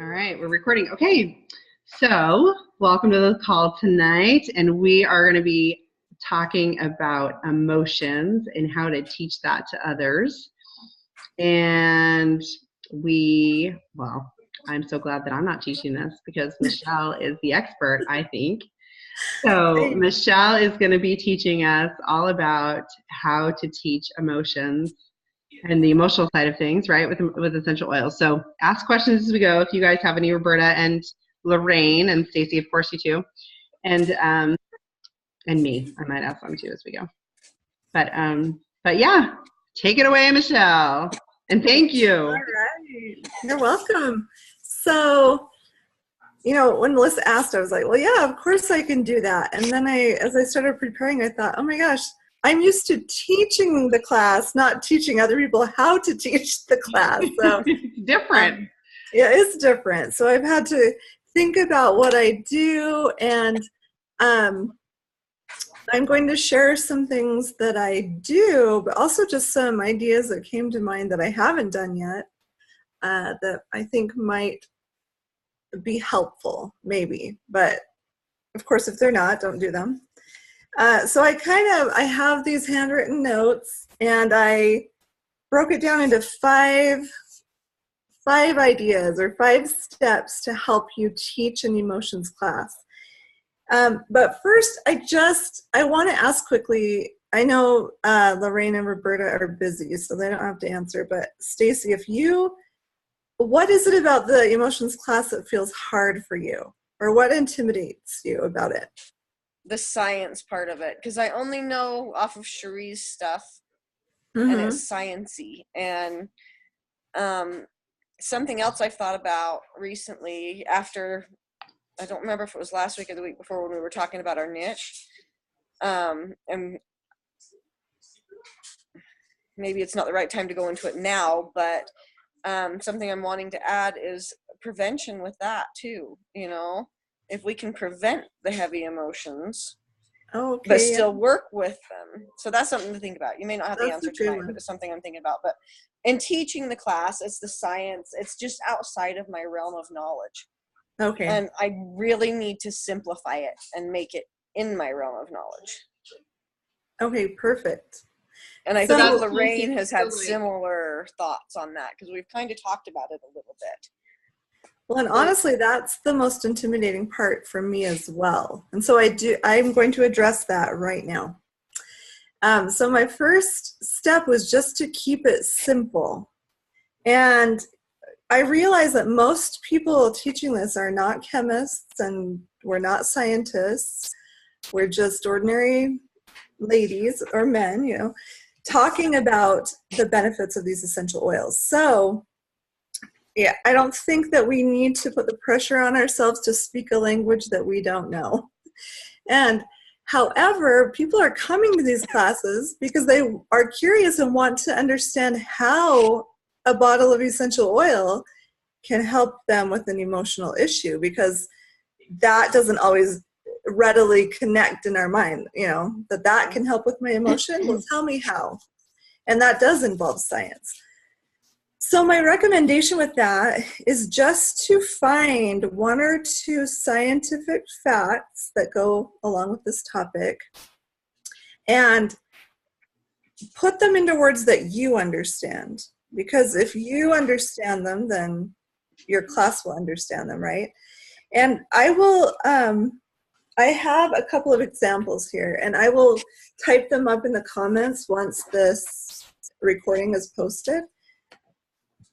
All right, we're recording. Okay, so welcome to the call tonight, and we are going to be talking about emotions and how to teach that to others. And I'm so glad that I'm not teaching this because Michelle is the expert, I think. So Michelle is going to be teaching us all about how to teach emotions and the emotional side of things, right, with essential oils. So ask questions as we go. If you guys have any, Roberta and Lorraine and Stacy, of course, you too, and me, I might ask them too as we go. But yeah, take it away, Michelle, and thank you. All right, you're welcome. So, when Melissa asked, I was like, well, yeah, of course I can do that. And then as I started preparing, I thought, oh my gosh, I'm used to teaching the class, not teaching other people how to teach the class. So different. Yeah, it's different. So I've had to think about what I do, and I'm going to share some things that I do, but also just some ideas that came to mind that I haven't done yet that I think might be helpful, maybe. But of course, if they're not, don't do them. So I have these handwritten notes, and I broke it down into five ideas or 5 steps to help you teach an emotions class. But first, I want to ask quickly. I know Lorraine and Roberta are busy, so they don't have to answer. But Stacy, what is it about the emotions class that feels hard for you, or what intimidates you about it? The science part of it, because I only know off of Cherie's stuff, Mm-hmm. and it's sciencey. And something else I've thought about recently after, I don't remember if it was last week or the week before when we were talking about our niche, and maybe it's not the right time to go into it now, but something I'm wanting to add is prevention with that too. If we can prevent the heavy emotions, but still work with them. So that's something to think about. You may not have the answer tonight, but it's something I'm thinking about. But in teaching the class, it's the science. It's just outside of my realm of knowledge. Okay. And I really need to simplify it and make it in my realm of knowledge. Okay, perfect. And I think Lorraine has had similar thoughts on that, because we've kind of talked about it a little bit. Well, and honestly, that's the most intimidating part for me as well. And so I'm going to address that right now. So my first step was just to keep it simple. And I realize that most people teaching this are not chemists, and we're not scientists. We're just ordinary ladies or men, talking about the benefits of these essential oils. So yeah, I don't think that we need to put the pressure on ourselves to speak a language that we don't know. And however, people are coming to these classes because they are curious and want to understand how a bottle of essential oil can help them with an emotional issue, because that doesn't always readily connect in our mind, that can help with my emotion. Well, tell me how. And that does involve science. So my recommendation with that is just to find 1 or 2 scientific facts that go along with this topic and put them into words that you understand. Because if you understand them, then your class will understand them, right? And I have a couple of examples here, and I will type them up in the comments once this recording is posted.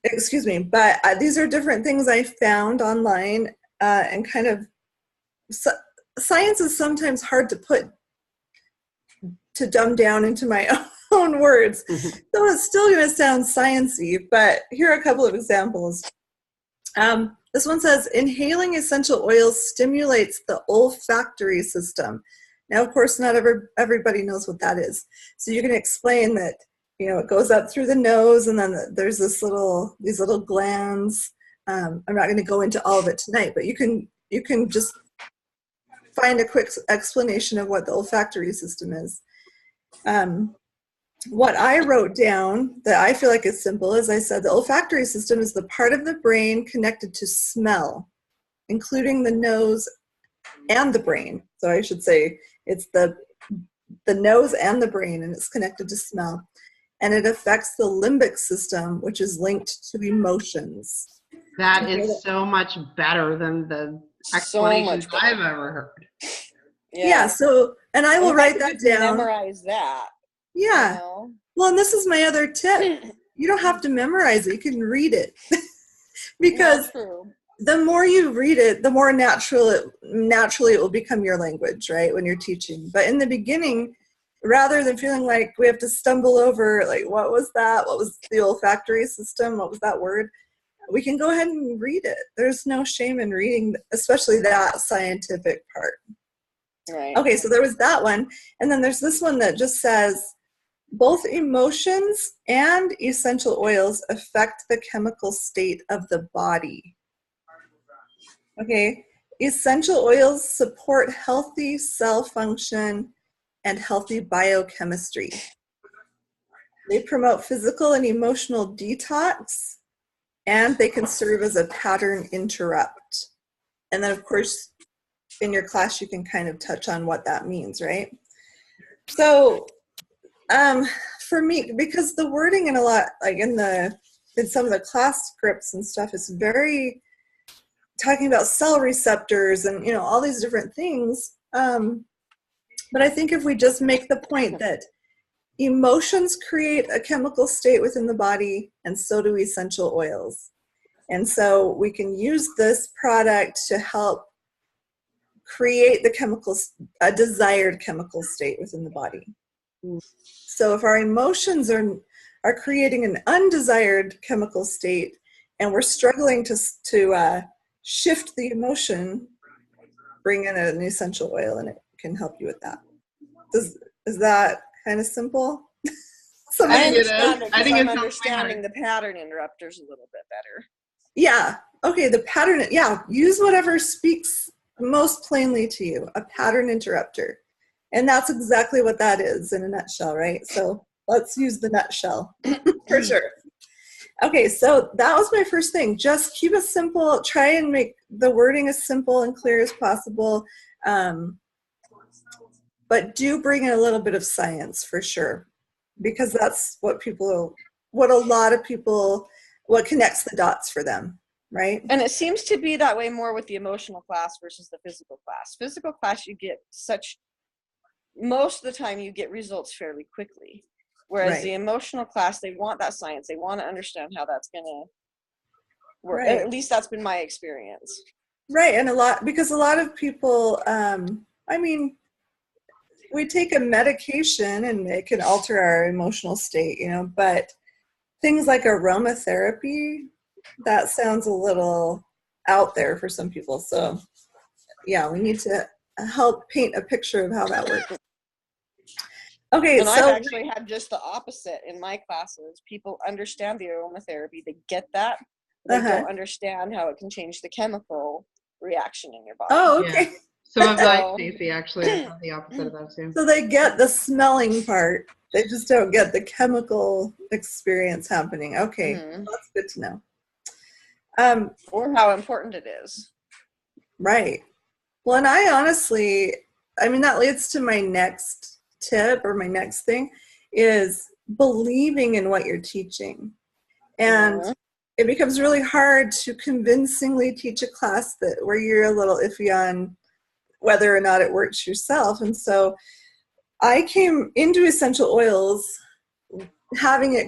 Excuse me, but these are different things I found online, and kind of science is sometimes hard to dumb down into my own words. Mm-hmm. So it's still going to sound sciencey, but here are a couple of examples. This one says, inhaling essential oils stimulates the olfactory system. Now, of course, not everybody knows what that is. So you can explain that, it goes up through the nose, and then there's these little glands. I'm not going to go into all of it tonight, but you can just find a quick explanation of what the olfactory system is. what I wrote down that I feel like is simple is I said the olfactory system is the part of the brain connected to smell, including the nose and the brain. So I should say it's the nose and the brain, and it's connected to smell. And it affects the limbic system, which is linked to emotions. That is so much better than the explanations I've ever heard. Yeah, so, and I will write that down. Memorize that. Yeah. You know? Well, and this is my other tip. You don't have to memorize it. You can read it. Because the more you read it, the more naturally it will become your language, right, when you're teaching. But in the beginning, rather than feeling like we have to stumble over, like, what was that? What was the olfactory system? What was that word? We can go ahead and read it. There's no shame in reading, especially that scientific part. Right. Okay, so there was that one. And then there's this one that just says, both emotions and essential oils affect the chemical state of the body. Okay, essential oils support healthy cell function and healthy biochemistry. They promote physical and emotional detox, and they can serve as a pattern interrupt. And then, of course, in your class, you can kind of touch on what that means, right? So, for me, because the wording in a lot, like in some of the class scripts and stuff, is very talking about cell receptors and, you know, all these different things. But I think if we just make the point that emotions create a chemical state within the body, and so do essential oils. And so we can use this product to help create a desired chemical state within the body. So if our emotions are creating an undesired chemical state, and we're struggling to shift the emotion, bring in an essential oil, and it can help you with that. Is that kind of simple? I think I'm understanding the pattern interrupters a little bit better. Yeah. Okay, the pattern, yeah, use whatever speaks most plainly to you, a pattern interrupter. And that's exactly what that is in a nutshell, right? So let's use the nutshell for sure. Okay, so that was my first thing. Just keep it simple. Try and make the wording as simple and clear as possible. But do bring in a little bit of science for sure, because that's what connects the dots for them, right? And it seems to be that way more with the emotional class versus the physical class. Physical class, most of the time you get results fairly quickly. Whereas the emotional class, they want that science. They want to understand how that's going to work. Right. At least that's been my experience. Right. And because a lot of people, we take a medication and it can alter our emotional state, you know, but things like aromatherapy, that sounds a little out there for some people. So yeah, we need to help paint a picture of how that works. Okay, and I've actually had just the opposite in my classes. People understand the aromatherapy, they get that, but they don't understand how it can change the chemical reaction in your body. Oh, okay. Yeah. Some of my Stacey actually have the opposite of that too. So they get the smelling part, they just don't get the chemical experience happening. Okay, that's good to know. Or how important it is. Right. Well, and I honestly, that leads to my next tip, or my next thing is believing in what you're teaching. And it becomes really hard to convincingly teach a class where you're a little iffy on whether or not it works yourself. And so I came into essential oils having had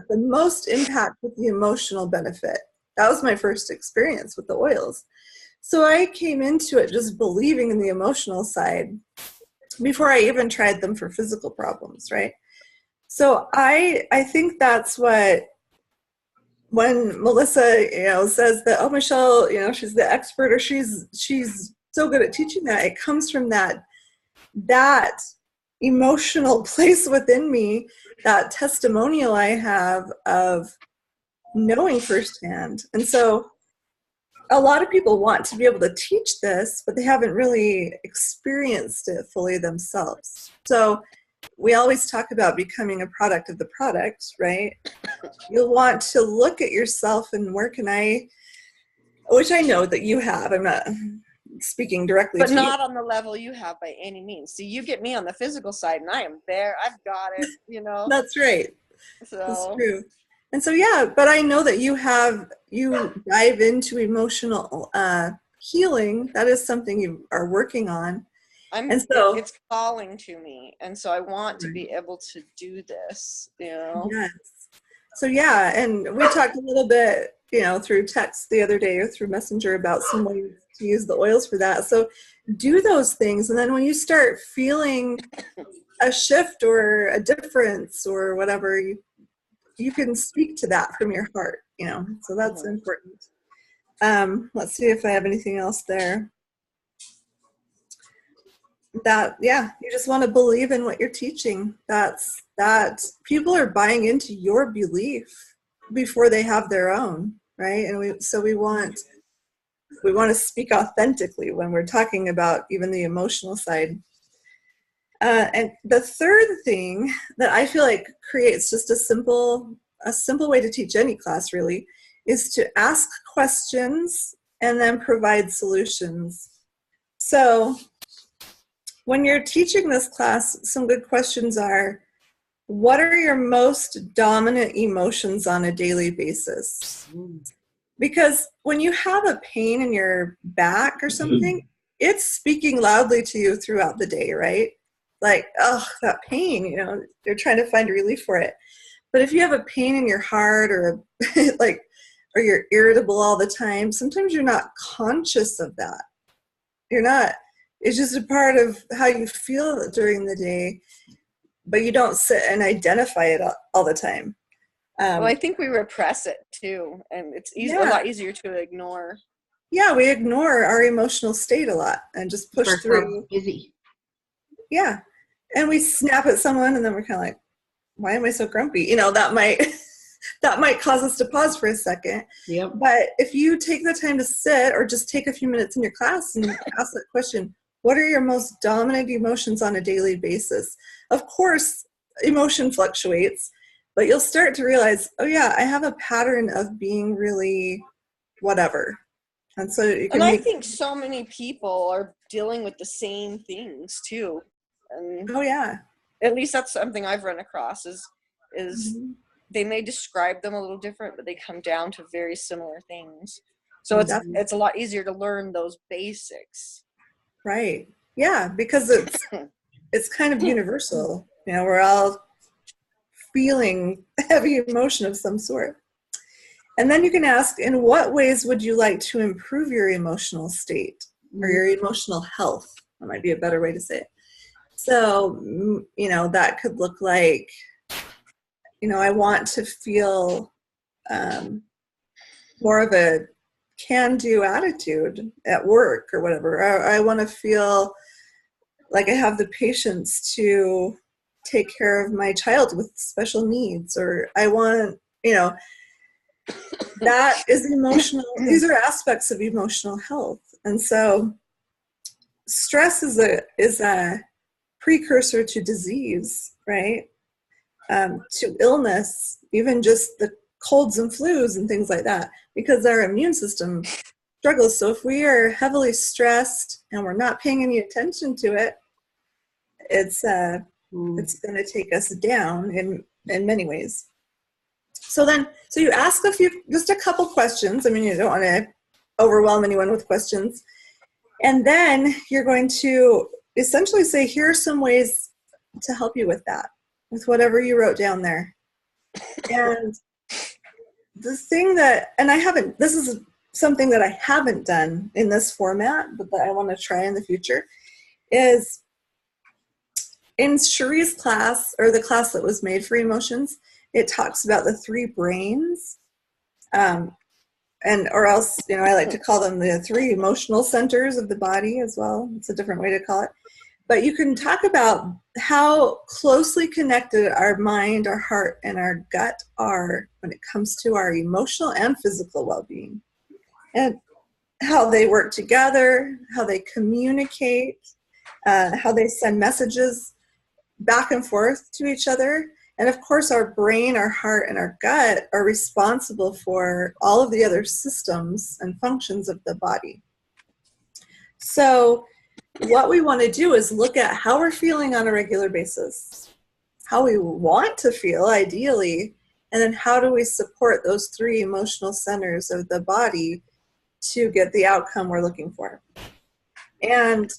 the most impact with the emotional benefit. That was my first experience with the oils. So I came into it just believing in the emotional side before I even tried them for physical problems, right? So I think that's when Melissa, says that, oh, Michelle, she's the expert, or she's so good at teaching that, it comes from that emotional place within me, that testimonial I have of knowing firsthand. And so a lot of people want to be able to teach this, but they haven't really experienced it fully themselves. So we always talk about becoming a product of the product, right? You'll want to look at yourself and where can I, which I know that you have. I'm not speaking directly but to not you. on the level you have by any means. See, you get me on the physical side and I am there. I've got it, you know. That's right. So That's true. And so, yeah, but I know that you dive into emotional healing. That is something you are working on. And so, it's calling to me. And so I want to be able to do this, you know. yes. So, yeah, and we talked a little bit, through text the other day or through Messenger about some ways to use the oils for that. So do those things. And then when you start feeling a shift or a difference or whatever, you can speak to that from your heart, so that's important. Let's see if I have anything else there. You just want to believe in what you're teaching. That people are buying into your belief before they have their own, right? And we want to speak authentically when we're talking about even the emotional side. And the third thing that I feel like creates just a simple way to teach any class really is to ask questions and then provide solutions. So when you're teaching this class, some good questions are, what are your most dominant emotions on a daily basis? Because when you have a pain in your back or something, it's speaking loudly to you throughout the day, right? Like, oh, that pain, you're trying to find relief for it. But if you have a pain in your heart or or you're irritable all the time, sometimes you're not conscious of that. It's just a part of how you feel during the day, but you don't sit and identify it all the time. Well, I think we repress it too, and it's a lot easier to ignore. Yeah, we ignore our emotional state a lot and just push through. Busy. Yeah, and we snap at someone, and then we're kind of like, "Why am I so grumpy?" That might cause us to pause for a second. Yep. But if you take the time to sit, or just take a few minutes in your class and ask that question, what are your most dominant emotions on a daily basis? Of course, emotion fluctuates, but you'll start to realize, oh yeah, I have a pattern of being really whatever. And so I think so many people are dealing with the same things too. And oh yeah. At least that's something I've run across is they may describe them a little different, but they come down to very similar things. So it's a lot easier to learn those basics. Right. Yeah, because it's kind of universal. We're all feeling heavy emotion of some sort. And then you can ask, in what ways would you like to improve your emotional state or your emotional health? That might be a better way to say it. So, that could look like, I want to feel more of a can-do attitude at work or whatever. I want to feel like I have the patience to take care of my child with special needs, or I want, that is emotional. These are aspects of emotional health. And so stress is a precursor to disease, right? To illness, even just the colds and flus and things like that, because our immune system struggles. So if we are heavily stressed and we're not paying any attention to it, it's going to take us down in many ways. So you ask just a couple questions. I mean, you don't want to overwhelm anyone with questions. And then you're going to essentially say, here are some ways to help you with that, with whatever you wrote down there. And the thing this is something that I haven't done in this format, but that I want to try in the future, is in Cherie's class, or the class that was made for emotions, it talks about the 3 brains. Or else, I like to call them the 3 emotional centers of the body as well. It's a different way to call it. But you can talk about how closely connected our mind, our heart, and our gut are when it comes to our emotional and physical well-being. And how they work together, how they communicate, how they send messages back and forth to each other. And of course, our brain, our heart, and our gut are responsible for all of the other systems and functions of the body. So what we want to do is look at how we're feeling on a regular basis, how we want to feel ideally, and then how do we support those three emotional centers of the body to get the outcome we're looking for. And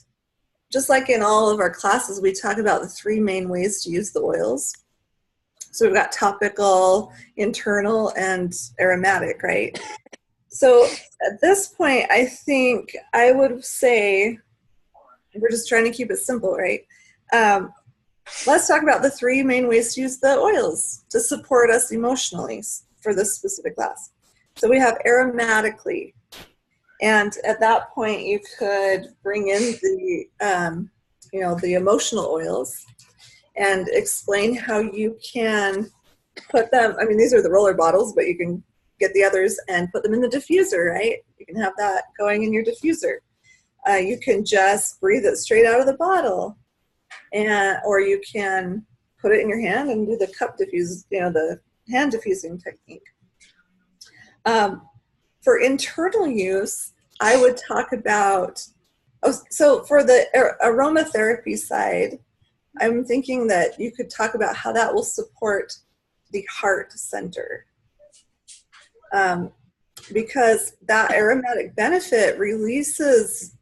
just like in all of our classes, we talk about the three main ways to use the oils. So we've got topical, internal, and aromatic, right? So at this point, I think I would say, we're just trying to keep it simple, right? Let's talk about the three main ways to use the oils to support us emotionally for this specific class. So we have aromatically. And at that point, you could bring in the emotional oils and explain how you can put them. I mean, these are the roller bottles, but you can get the others and put them in the diffuser, right? You can have that going in your diffuser. You can just breathe it straight out of the bottle, or you can put it in your hand and do the cup diffuse, the hand diffusing technique. For internal use, I would talk about, so for the aromatherapy side, I'm thinking that you could talk about how that will support the heart center. Because that aromatic benefit releases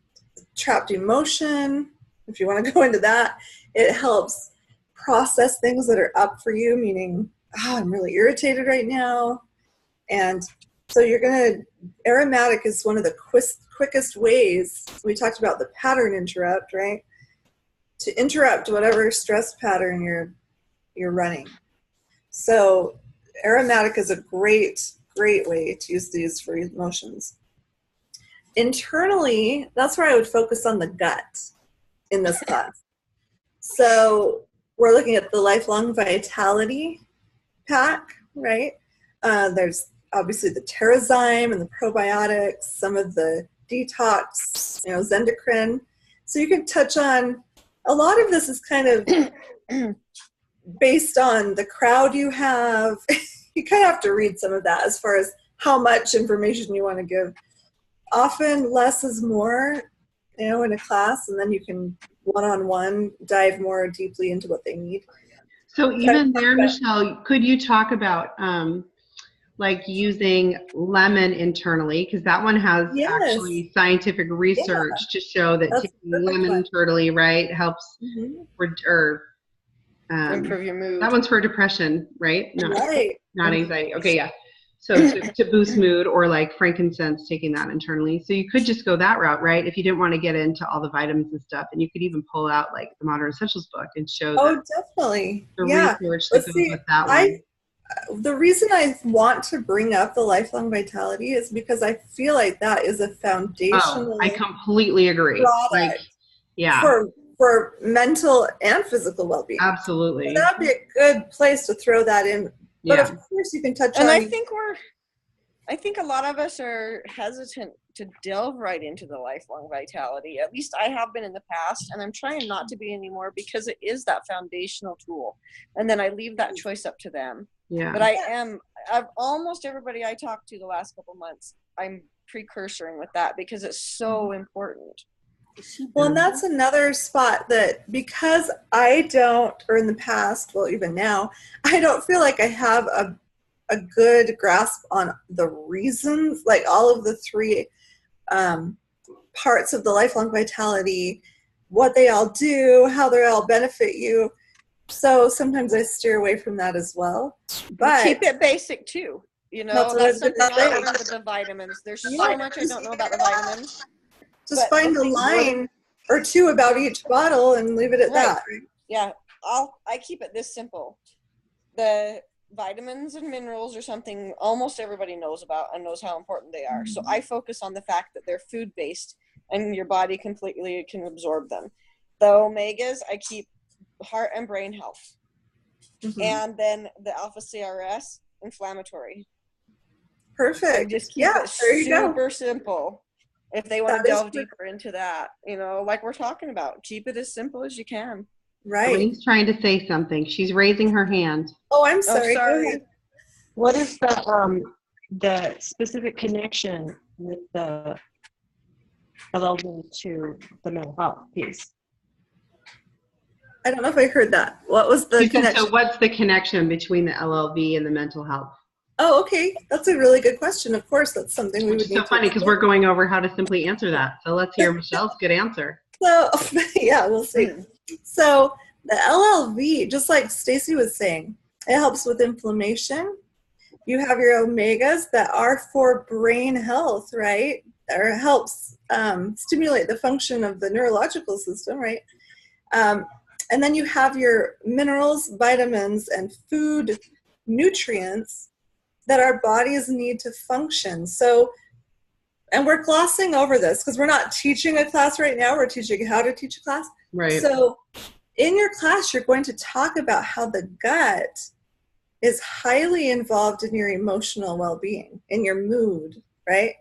trapped emotion. If you want to go into that, it helps process things that are up for you, meaning, I'm really irritated right now. And so aromatic is one of the quickest ways. We talked about the pattern interrupt, right? To interrupt whatever stress pattern you're running. So aromatic is a great way to use these for emotions. Internally, that's where I would focus on the gut in this class. So we're looking at the lifelong vitality pack, right? There's obviously the Terrazyme and the probiotics, some of the detox, Zendocrine. So you can touch on, a lot of this is kind of based on the crowd you have. You kind of have to read some of that as far as how much information you want to give. Often less is more, in a class, and then you can one-on-one dive more deeply into what they need. So even there, Michelle, could you talk about like using lemon internally, because that one has actually scientific research to show that taking lemon internally, right, helps improve your mood. That one's for depression, right? Not anxiety. Okay, yeah. So to boost mood, or like frankincense, taking that internally. So you could just go that route, right? If you didn't want to get into all the vitamins and stuff, and you could even pull out like the Modern Essentials book and show definitely the research that goes with that one. The reason I want to bring up the lifelong vitality is because I feel like that is a foundational. I completely agree. For mental and physical well-being. Absolutely. So that'd be a good place to throw that in. But of course, you can touch on. And I think a lot of us are hesitant to delve right into the lifelong vitality. At least I have been in the past, and I'm trying not to be anymore, because it is that foundational tool. And then I leave that choice up to them. Yeah. But almost everybody I talked to the last couple months, I'm precursoring with that because it's so important. Well, and that's another spot that, because I don't, or in the past, well, even now, I don't feel like I have a good grasp on the reasons, like all of the three parts of the lifelong vitality, what they all do, how they all benefit you. So sometimes I steer away from that as well. But keep it basic too. That's something I learned with the vitamins. There's so much I don't know about the vitamins. Just find a line or two about each bottle and leave it at that. Yeah, I keep it this simple. The vitamins and minerals are something almost everybody knows about and knows how important they are. So I focus on the fact that they're food-based and your body completely can absorb them. The omegas, I keep heart and brain health. And then the alpha CRS, inflammatory. Perfect. So just keep it super simple. if they want That to is delve deeper into that, like we're talking about, keep it as simple as you can. right. Elaine's trying to say something. She's raising her hand. Oh, I'm Oh, sorry. Go sorry. ahead. What is the specific connection with the LLD to the mental health piece? I don't know if I heard that. What was the She said, connection? so what's the connection between the LLV and the mental health? Oh, okay. That's a really good question. Of course, that's something we Which would is need so funny because explore. we're going over how to simply answer that. So let's hear Michelle's good answer. So, yeah, we'll see. So the LLV, just like Stacy was saying, it helps with inflammation. You have your omegas that are for brain health, right? Or helps stimulate the function of the neurological system, right? And then you have your minerals, vitamins, and food nutrients that our bodies need to function. So, and we're glossing over this because we're not teaching a class right now. We're teaching how to teach a class. Right. So in your class, you're going to talk about how the gut is highly involved in your emotional well-being, in your mood, right?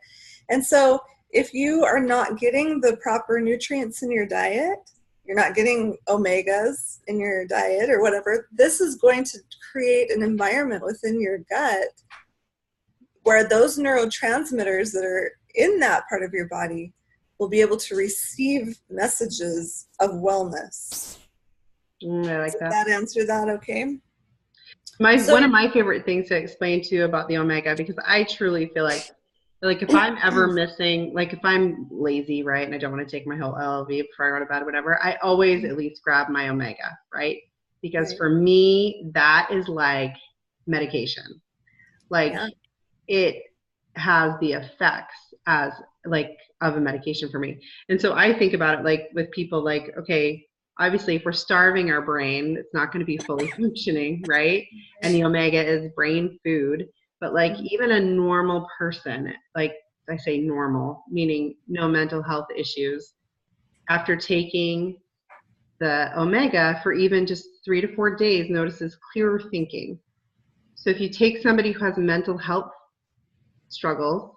And so if you are not getting the proper nutrients in your diet, you're not getting omegas in your diet or whatever, this is going to create an environment within your gut where those neurotransmitters that are in that part of your body will be able to receive messages of wellness. I like Did that. that answer that okay? One of my favorite things to explain to you about the omega, because I truly feel like if I'm ever missing, like if I'm lazy, right, and I don't want to take my whole LLV before I go to bed or whatever, I always at least grab my omega, right? Because for me, that is like medication. Like it has the effects as like of a medication for me. And so I think about it like with people like, okay, obviously if we're starving our brain, it's not going to be fully functioning, right? And the omega is brain food. But like even a normal person, like I say normal, meaning no mental health issues, after taking the omega for even just 3 to 4 days, notices clearer thinking. So if you take somebody who has mental health struggles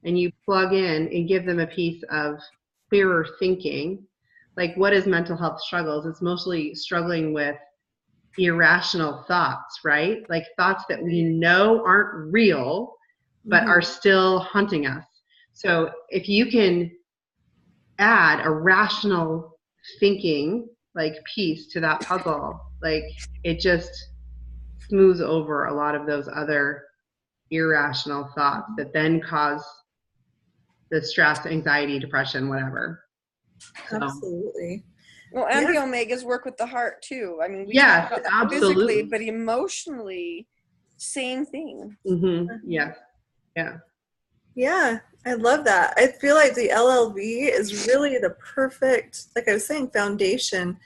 and you plug in and give them a piece of clearer thinking, like what is mental health struggles? It's mostly struggling with irrational thoughts, right? Like thoughts that we know aren't real, but are still haunting us. So if you can add a rational thinking like piece to that puzzle, like it just smooths over a lot of those other irrational thoughts that then cause the stress, anxiety, depression, whatever. So. Absolutely. Well, and the omegas work with the heart too. I mean, we yes, talk about absolutely. physically, but emotionally, same thing. Yes. Yeah. Yeah, I love that. I feel like the LLV is really the perfect, like I was saying, foundation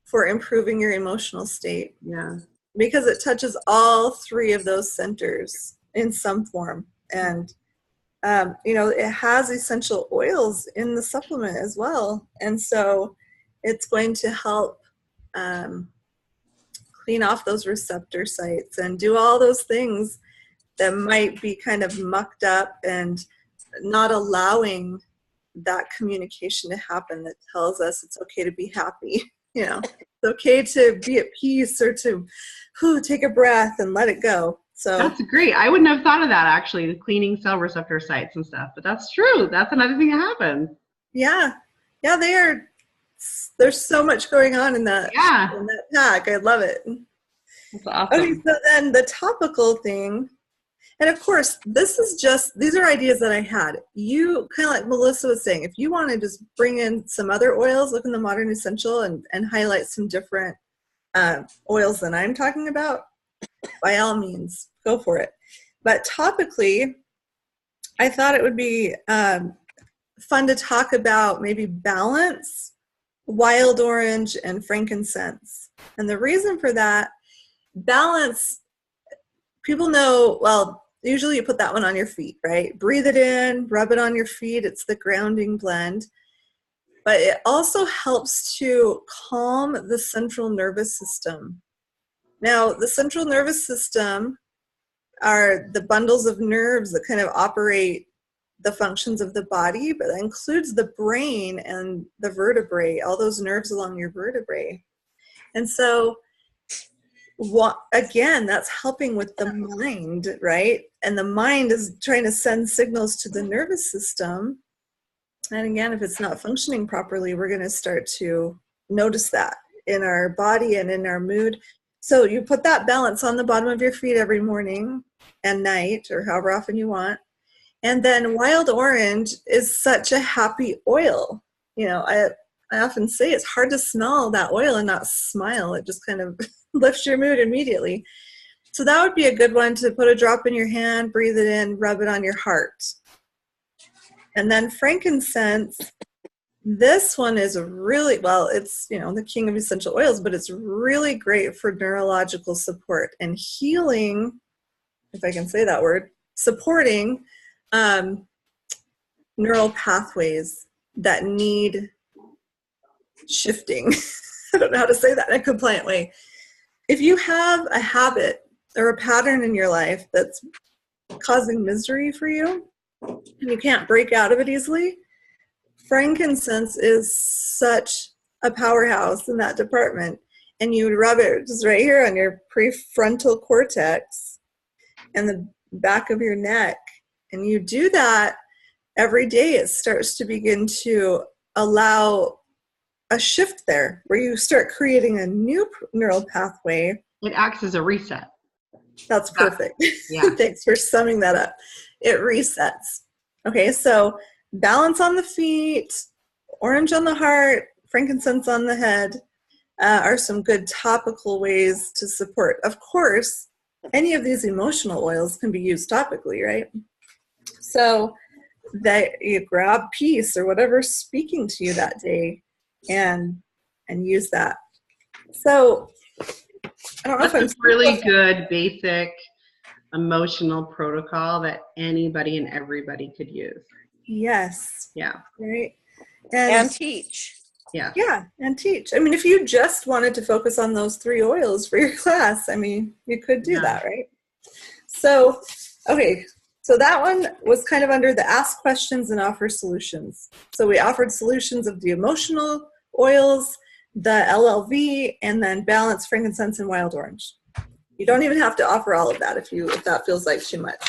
for improving your emotional state. Yeah. Because it touches all three of those centers in some form. And, it has essential oils in the supplement as well. And so it's going to help clean off those receptor sites and do all those things that might be kind of mucked up and not allowing that communication to happen that tells us it's okay to be happy. It's okay to be at peace or to take a breath and let it go. So that's great. I wouldn't have thought of that actually, the cleaning cell receptor sites and stuff, but that's true. That's another thing that happens. Yeah, there's so much going on in that pack. I love it. That's awesome. Okay, so then the topical thing, and of course, these are ideas that I had. You, kind of like Melissa was saying, if you want to just bring in some other oils, look in the Modern Essential and highlight some different oils than I'm talking about, by all means, go for it. But topically, I thought it would be fun to talk about maybe balance, wild orange, and frankincense. And the reason for that, balance, people know, well, usually you put that one on your feet, right? Breathe it in, rub it on your feet. It's the grounding blend. But it also helps to calm the central nervous system. Now, the central nervous system are the bundles of nerves that kind of operate the functions of the body, but that includes the brain and the vertebrae, all those nerves along your vertebrae. And so again, that's helping with the mind, right? And the mind is trying to send signals to the nervous system. And again, if it's not functioning properly, we're going to start to notice that in our body and in our mood. So you put that balance on the bottom of your feet every morning and night, or however often you want. And then wild orange is such a happy oil. You know, I often say it's hard to smell that oil and not smile. It just kind of lifts your mood immediately. So that would be a good one to put a drop in your hand, breathe it in, rub it on your heart. And then frankincense, this one is really, well, it's, you know, the king of essential oils, but it's really great for neurological support and healing, if I can say that word, supporting neural pathways that need shifting. I don't know how to say that in a compliant way. If you have a habit or a pattern in your life that's causing misery for you and you can't break out of it easily, frankincense is such a powerhouse in that department. And you would rub it just right here on your prefrontal cortex and the back of your neck. And you do that every day, it starts to begin to allow a shift there where you start creating a new neural pathway. It acts as a reset. That's perfect. Yeah. Thanks for summing that up. It resets. Okay, so balance on the feet, orange on the heart, frankincense on the head are some good topical ways to support. Of course, any of these emotional oils can be used topically, right? So that you grab peace or whatever's speaking to you that day and use that. So I don't know That's a really good basic emotional protocol that anybody and everybody could use. Yes. Yeah. Right. And teach. Yeah. Yeah, and teach. I mean, if you just wanted to focus on those 3 oils for your class, I mean, you could do that, right? So, okay. So that one was kind of under the ask questions and offer solutions. So we offered solutions of the emotional oils, the LLV, and then balance, frankincense, and wild orange. You don't even have to offer all of that if that feels like too much.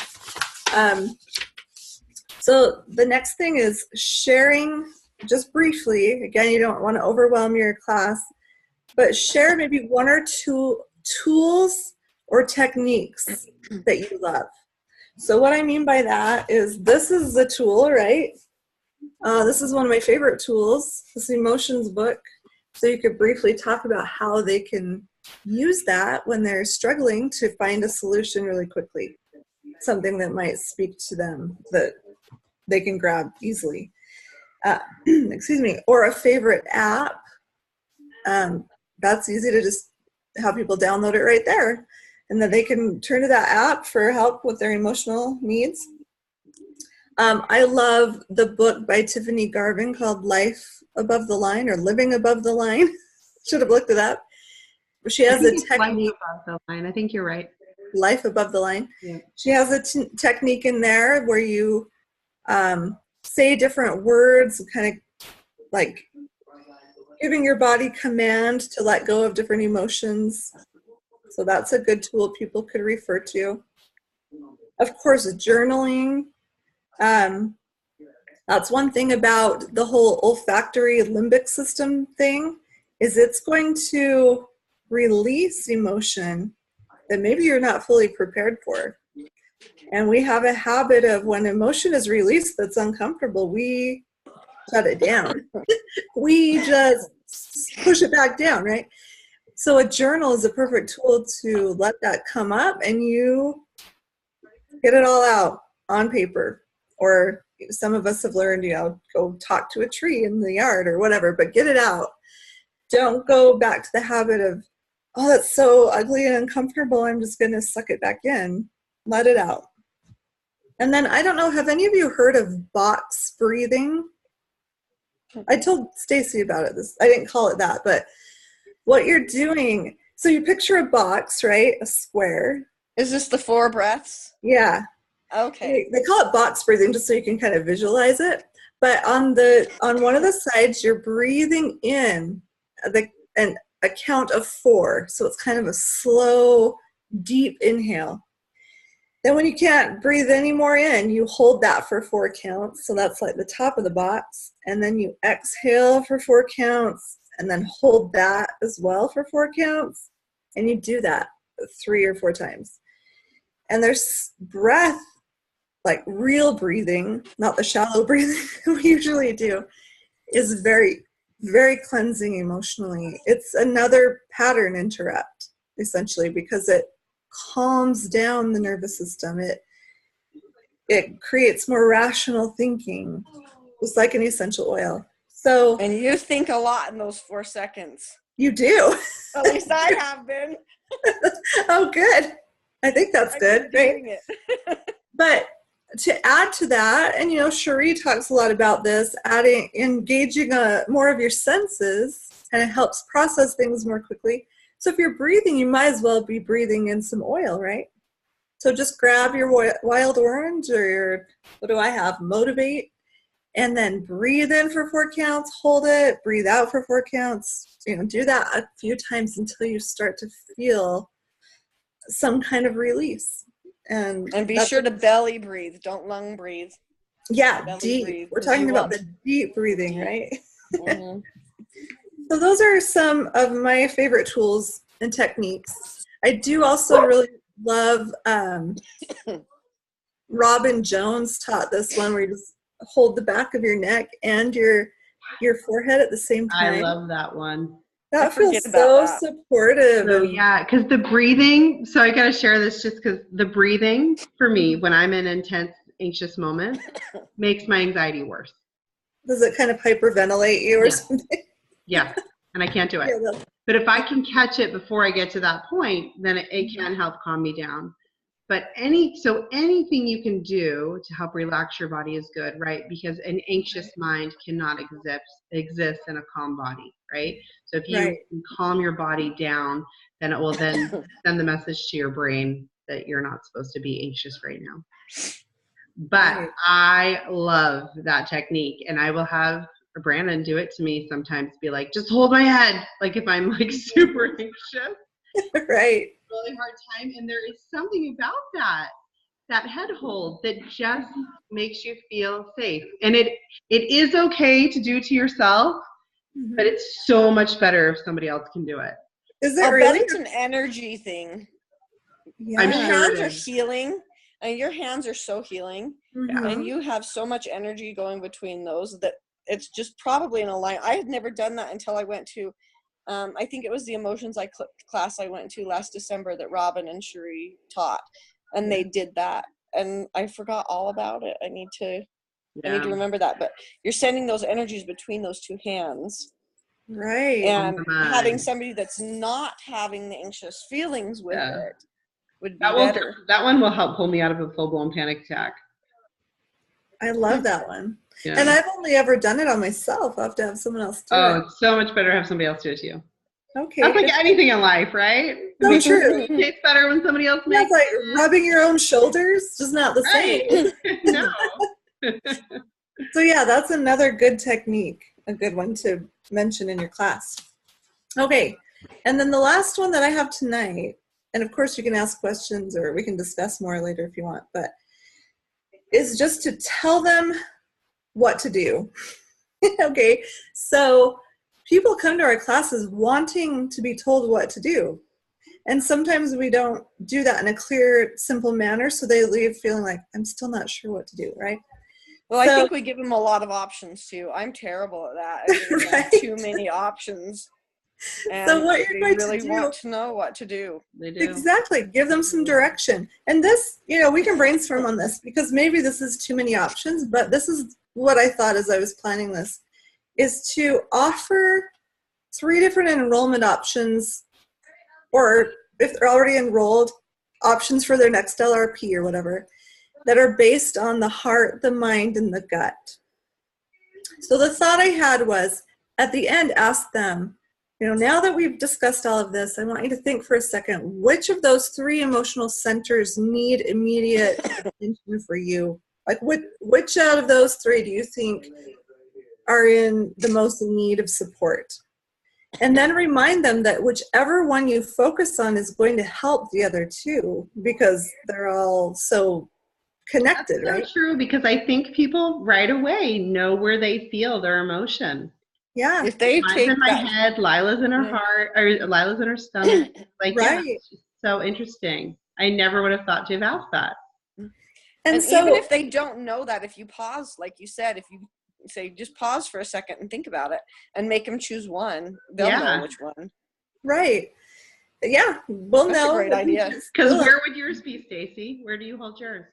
So the next thing is sharing, just briefly. Again, you don't want to overwhelm your class, but share maybe 1 or 2 tools or techniques that you love. So what I mean by that is this is the tool, right? This is one of my favorite tools, this emotions book. So you could briefly talk about how they can use that when they're struggling to find a solution really quickly. Something that might speak to them that they can grab easily. Excuse me. Or a favorite app. That's easy to just have people download it right there. And then they can turn to that app for help with their emotional needs. I love the book by Tiffany Garvin called Life Above the Line or Living Above the Line. Should have looked it up. She has a technique. Life Above the Line. I think you're right. Life Above the Line. Yeah. She has a technique in there where you say different words, kind of like giving your body command to let go of different emotions. So that's a good tool people could refer to. Of course, journaling. That's one thing about the whole olfactory limbic system thing, is it's going to release emotion that maybe you're not fully prepared for. And we have a habit of when emotion is released that's uncomfortable, we shut it down. We just push it back down, right? So a journal is a perfect tool to let that come up and you get it all out on paper. Or some of us have learned, go talk to a tree in the yard or whatever, but get it out. Don't go back to the habit of, oh, that's so ugly and uncomfortable, I'm just going to suck it back in. Let it out. And then, I don't know, have any of you heard of box breathing? I told Stacy about it. I didn't call it that, but what you're doing, so you picture a box, right? A square. Is this the 4 breaths? Yeah. Okay. They call it box breathing just so you can kind of visualize it. But on one of the sides, you're breathing in a count of 4. So it's kind of a slow, deep inhale. Then when you can't breathe any more in, you hold that for 4 counts. So that's like the top of the box. And then you exhale for 4 counts and then hold that as well for 4 counts. And you do that 3 or 4 times. And there's breath, like real breathing, not the shallow breathing we usually do, is very, very cleansing emotionally. It's another pattern interrupt, essentially, because it calms down the nervous system. It creates more rational thinking. It's like an essential oil. So, And you think a lot in those 4 seconds. You do. At least I have been. Oh, good. I think that's good. Right? But to add to that, and Cherie talks a lot about this, engaging more of your senses, and it helps process things more quickly. So if you're breathing, you might as well be breathing in some oil, right? So just grab your wild orange or your, what do I have? Motivate, and then breathe in for 4 counts, hold it, breathe out for 4 counts. Do that a few times until you start to feel some kind of release. And be sure to belly breathe. Don't lung breathe. Yeah, belly deep. Breathe, we're talking about the deep breathing, right? Mm-hmm. So those are some of my favorite tools and techniques. I do also really love Robin Jones taught this one where you just hold the back of your neck and your forehead at the same time. I love that one. That feels so supportive. So yeah, because the breathing, so I got to share this just because the breathing for me when I'm in intense anxious moments makes my anxiety worse. Does it kind of hyperventilate you or something? Yeah, and I can't do it. Yeah, but if I can catch it before I get to that point, then it can help calm me down. But anything you can do to help relax your body is good, right? Because an anxious mind cannot exist in a calm body, right? So if you can calm your body down, then it will then send the message to your brain that you're not supposed to be anxious right now. But I love that technique, and I will have Brandon do it to me sometimes, be like, just hold my head, like if I'm like super anxious. Right. Really hard time, and there is something about that head hold that just makes you feel safe. And it is okay to do to yourself, but it's so much better if somebody else can do it. Is it really? Bet it's an energy thing. Yeah. I'm Your sure hands it are is. healing, and your hands are so healing, and you have so much energy going between those that it's just probably in a line. I had never done that until I went to I think it was the emotions class I went to last December that Robin and Cherie taught, and they did that, and I forgot all about it. I need to remember that. But you're sending those energies between those 2 hands, right? And having somebody that's not having the anxious feelings with it would be better. That one will help pull me out of a full-blown panic attack. I love that one. Yeah. And I've only ever done it on myself. I have to have someone else do it. Oh, it's so much better to have somebody else do it to you. Okay. That's like anything in life, right? So true. It tastes better when somebody else makes It's like rubbing your own shoulders, just not the same. No. So yeah, that's another good technique, a good one to mention in your class. Okay, and then the last one that I have tonight, and of course you can ask questions or we can discuss more later if you want, but is just to tell them what to do. Okay, so people come to our classes wanting to be told what to do. And sometimes we don't do that in a clear, simple manner, so they leave feeling like, I'm still not sure what to do, right? Well, I think we give them a lot of options, too. I'm terrible at that. I give them too many options. And so what you're going really to do, want to know what to do. They do. Exactly. Give them some direction. And this, we can brainstorm on this because maybe this is too many options, but this is what I thought as I was planning this, is to offer 3 different enrollment options, or if they're already enrolled, options for their next LRP or whatever, that are based on the heart, the mind, and the gut. So the thought I had was, at the end, ask them, now that we've discussed all of this, I want you to think for a second, which of those 3 emotional centers need immediate attention for you? Like which out of those 3 do you think are in the most need of support? And then remind them that whichever one you focus on is going to help the other 2, because they're all so connected, That's right? so true, because I think people right away know where they feel their emotion. Yeah. If they Mine's take in my that, head, Lila's in her heart, or Lila's in her stomach. Like, yeah, Right. it's just so interesting. I never would have thought to have asked that. and so, even if they don't know that, if you pause, like you said, if you say just pause for a second and think about it and make them choose one, they'll Yeah. know which one. right. Yeah, we'll That's know. a great idea. Because where would yours be, Stacy? Where do you hold yours?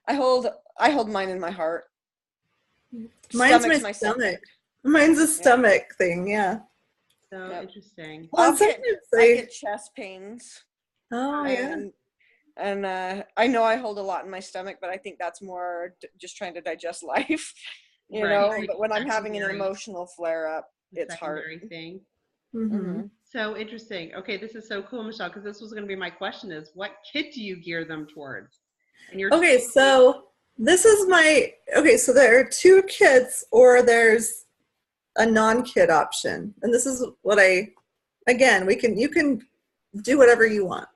I hold mine in my heart. Mine's Stomach's my second. stomach. Mine's a stomach thing, yeah. So Yep. interesting. Well, I get chest pains. oh, yeah. And I know I hold a lot in my stomach, but I think that's more just trying to digest life, you Right. know. But when I'm having an Secondary. emotional flare up, it's hard. Secondary thing. Mm-hmm. So interesting. Okay, this is so cool, Michelle, because this was going to be my question: is what kit do you gear them towards? And you're Okay, so this is so there are 2 kits, or there's a non-kit option. And this is what you can do whatever you want.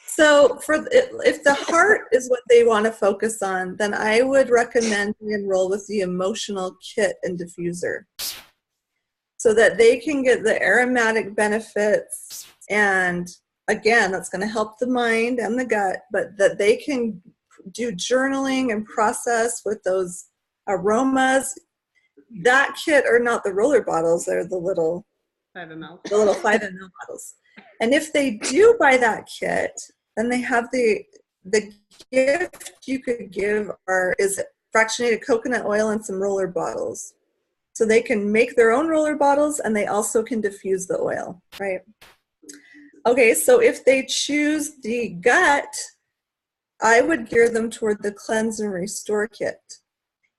So if the heart is what they want to focus on, then I would recommend you enroll with the emotional kit and diffuser, so that they can get the aromatic benefits. And again, that's going to help the mind and the gut, but that they can do journaling and process with those aromas. That kit are not the roller bottles, they're the little 5 ml. The little 5 ml bottles. And if they do buy that kit, then they have the gift you could give is fractionated coconut oil and some roller bottles. So they can make their own roller bottles, and they also can diffuse the oil, right? Okay, so if they choose the gut, I would gear them toward the Cleanse and Restore kit.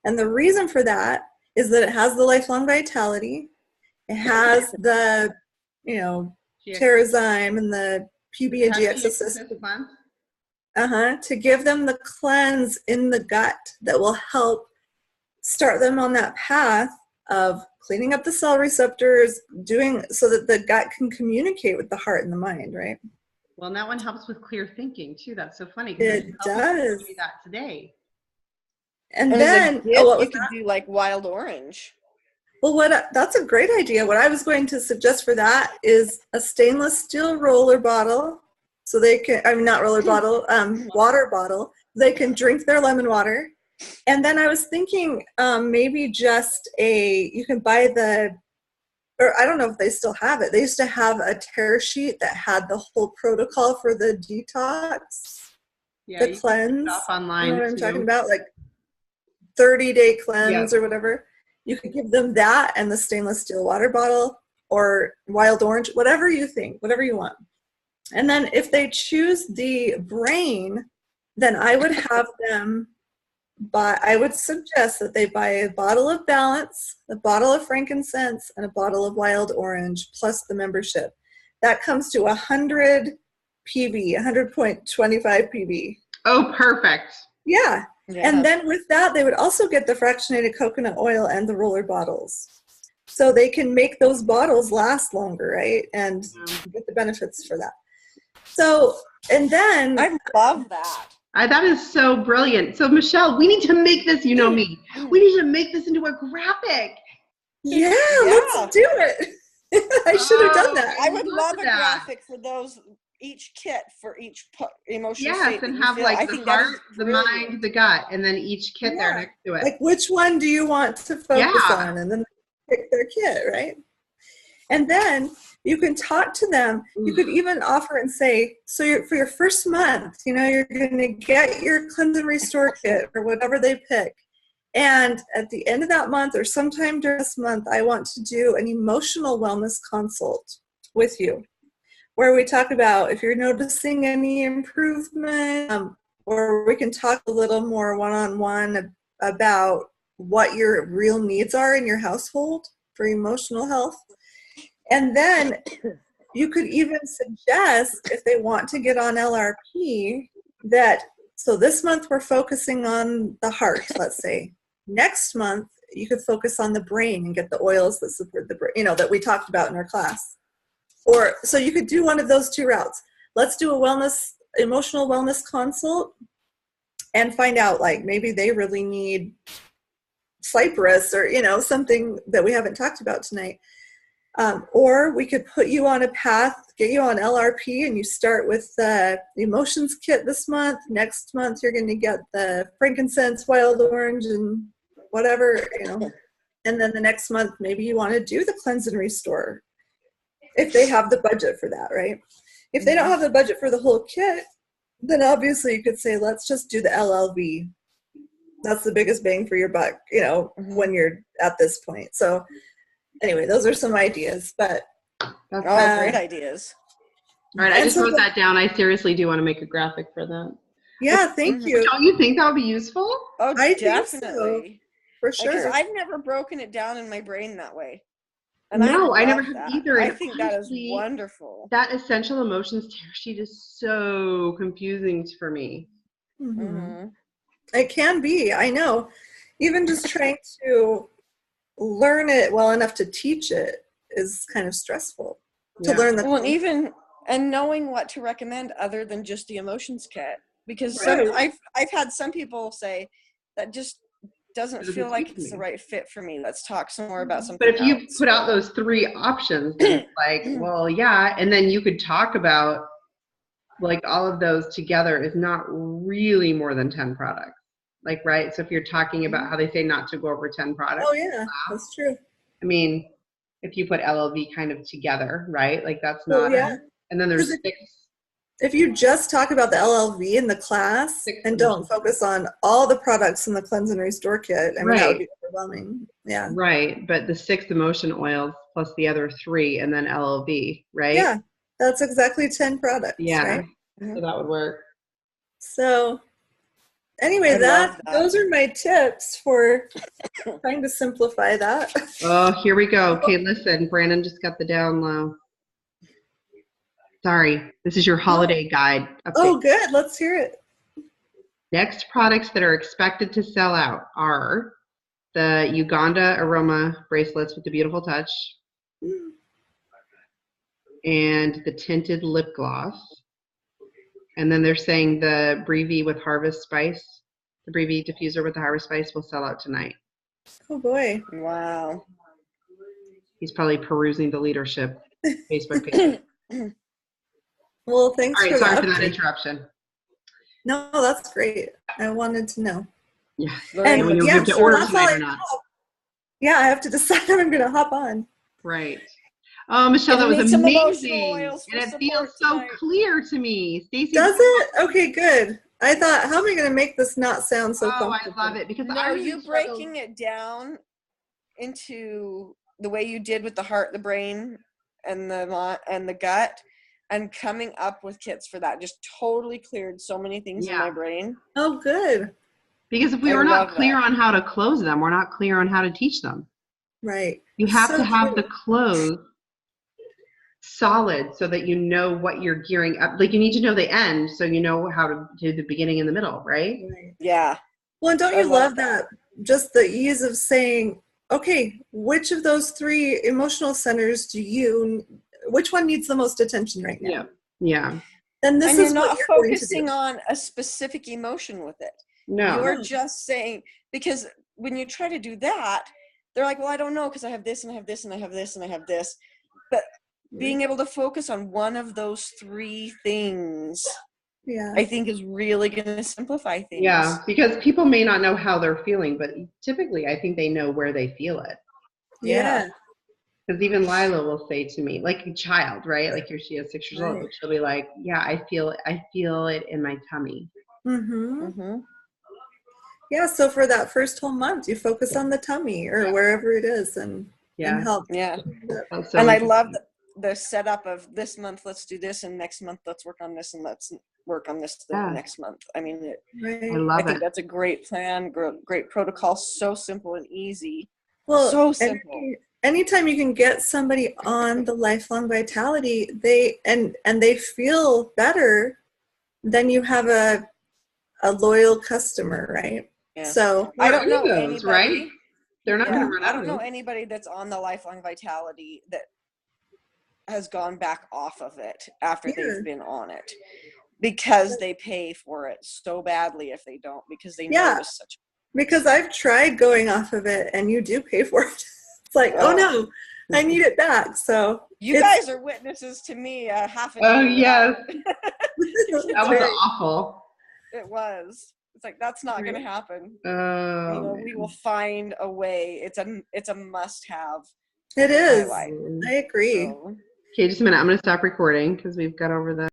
And the reason for that is that it has the lifelong vitality. It has the, Terrazyme and the PB&G Assist to give them the cleanse in the gut that will help start them on that path of cleaning up the cell receptors, doing so that the gut can communicate with the heart and the mind, right? Well, and that one helps with clear thinking too. That's so funny. It does. Do that today. And then you could do like wild orange. Well, that's a great idea. What I was going to suggest for that is a stainless steel roller bottle, so they can, not roller bottle, water bottle. They can drink their lemon water. And then I was thinking maybe just you can buy or I don't know if they still have it. They used to have a tear sheet that had the whole protocol for the detox, the cleanse. Online, you know what I'm talking about? Like 30-day cleanse or whatever. You could give them that and the stainless steel water bottle or wild orange, whatever you think, whatever you want. And then if they choose the brain, then I would have them I would suggest that they buy a bottle of Balance, a bottle of frankincense, and a bottle of wild orange, plus the membership. That comes to 100 PB, 100.25 PB. Oh, perfect. Yeah. And then with that, they would also get the fractionated coconut oil and the roller bottles. So they can make those bottles last longer, right? And get the benefits for that. So, and then I love that. That is so brilliant. So Michelle, we need to make this, you know me, we need to make this into a graphic. Yeah, let's do it. I should have done that. I would love a graphic for those, each kit for each emotional state. Yes, and have like the heart, the mind, the gut, and then each kit there next to it. Like which one do you want to focus on? And then pick their kit, right? And then you can talk to them. You could even offer and say, so for your first month, you're going to get your Cleanse and Restore kit or whatever they pick. And at the end of that month or sometime during this month, I want to do an emotional wellness consult with you, where we talk about if you're noticing any improvement, or we can talk a little more one-on-one about what your real needs are in your household for emotional health. And then you could even suggest, if they want to get on LRP, that so this month we're focusing on the heart, let's say. Next month, you could focus on the brain and get the oils that support the brain, that we talked about in our class. Or so you could do one of those two routes. Let's do a emotional wellness consult and find out, like, maybe they really need cypress or, something that we haven't talked about tonight. Or we could put you on a path, get you on LRP, and you start with the emotions kit this month. Next month, you're going to get the frankincense, wild orange, and whatever, And then the next month, maybe you want to do the cleanse and restore, if they have the budget for that, right? If they don't have the budget for the whole kit, then obviously you could say, let's just do the LLV. That's the biggest bang for your buck, when you're at this point. So anyway, those are some ideas, but great ideas. All right, I just wrote that down. I seriously do want to make a graphic for that. Yeah, thank you. Don't you think that would be useful? Oh, I definitely. think so, for sure. Because I've never broken it down in my brain that way. And no, I never have either. I think that is wonderful. That essential emotions tear sheet is so confusing for me. Mm-hmm. It can be, I know. Even just trying to learn it well enough to teach it is kind of stressful. To learn and knowing what to recommend other than just the emotions kit, because I've had some people say that just doesn't feel like it's the right fit for me. Let's talk some more about something. But if you put out those 3 options, like, well, yeah, and then you could talk about, like, all of those together is not really more than 10 products. Like, right? So if you're talking about how they say not to go over 10 products. Oh, yeah, that's true. I mean, if you put LLV kind of together, right? Like, that's not, and then there's 6. If you just talk about the LLV in the class and don't focus on all the products in the cleanse and restore kit, I mean, that would be overwhelming. Yeah. Right. But the 6 emotion oils plus the other 3 and then LLV, right? Yeah. That's exactly 10 products. Yeah. Right? So that would work. So anyway, those are my tips for trying to simplify that. Oh, here we go. Okay, listen, Brandon just got the down low. Sorry, this is your holiday guide update. Oh, good. Let's hear it. Next products that are expected to sell out are the Uganda Aroma bracelets with the beautiful touch and the tinted lip gloss. And then they're saying the Brevi with Harvest Spice, the Brevi diffuser with the Harvest Spice will sell out tonight. Oh, boy. Wow. He's probably perusing the leadership Facebook page. Well, thanks for sorry for that interruption. No, that's great. I wanted to know. Yeah. And when you have to order tonight or not. Yeah, I have to decide if I'm going to hop on. Right. Oh, Michelle, that was amazing. And it feels so clear to me. Stacey, does it? Okay, good. I thought, how am I going to make this not sound so comfortable? I love it because you breaking it down into the way you did with the heart, the brain, and the gut, and coming up with kits for that just totally cleared so many things in my brain. Oh, good. Because if we were not clear on how to close them, we're not clear on how to teach them. Right. You have to have the close solid so that you know what you're gearing up. Like, you need to know the end so you know how to do the beginning and the middle, right? Yeah. Well, and don't you love that? Just the ease of saying, okay, which of those 3 emotional centers which one needs the most attention right now? Yeah. Then this is what you're focusing on a specific emotion with it. No. You're just saying, because when you try to do that, they're like, well, I don't know because I have this and I have this and I have this and I have this. But being able to focus on one of those 3 things, I think is really going to simplify things. Yeah, because people may not know how they're feeling, but typically I think they know where they feel it. Yeah. Because even Lila will say to me, like a child, right? Like she is 6 years old, but she'll be like, yeah, I feel it in my tummy. Mm-hmm. Yeah, so for that first whole month, you focus on the tummy or wherever it is and help. Yeah. So and I love the setup of this month, let's do this, and next month, let's work on this, and let's work on this next month. I mean, I think that's a great plan, great protocol, so simple and easy. Well, so simple. anytime you can get somebody on the lifelong vitality, they feel better, then you have a loyal customer, right? Yeah. So I don't know those, anybody. right? They're not Yeah, going to run I out don't of know those. anybody that's on the lifelong vitality that has gone back off of it after Yeah. they've been on it, because they pay for it so badly if they don't, because they Yeah. notice such. Because I've tried going off of it, and you do pay for it. It's like, oh no, I need it back. So You guys are witnesses to me half a Oh, year yes. without- That was awful. It was. It's like, that's not going to happen. Oh, You know, man. we will find a way. It's a It in my is. life. I agree. So, Okay, just a minute. I'm going to stop recording because we've got over the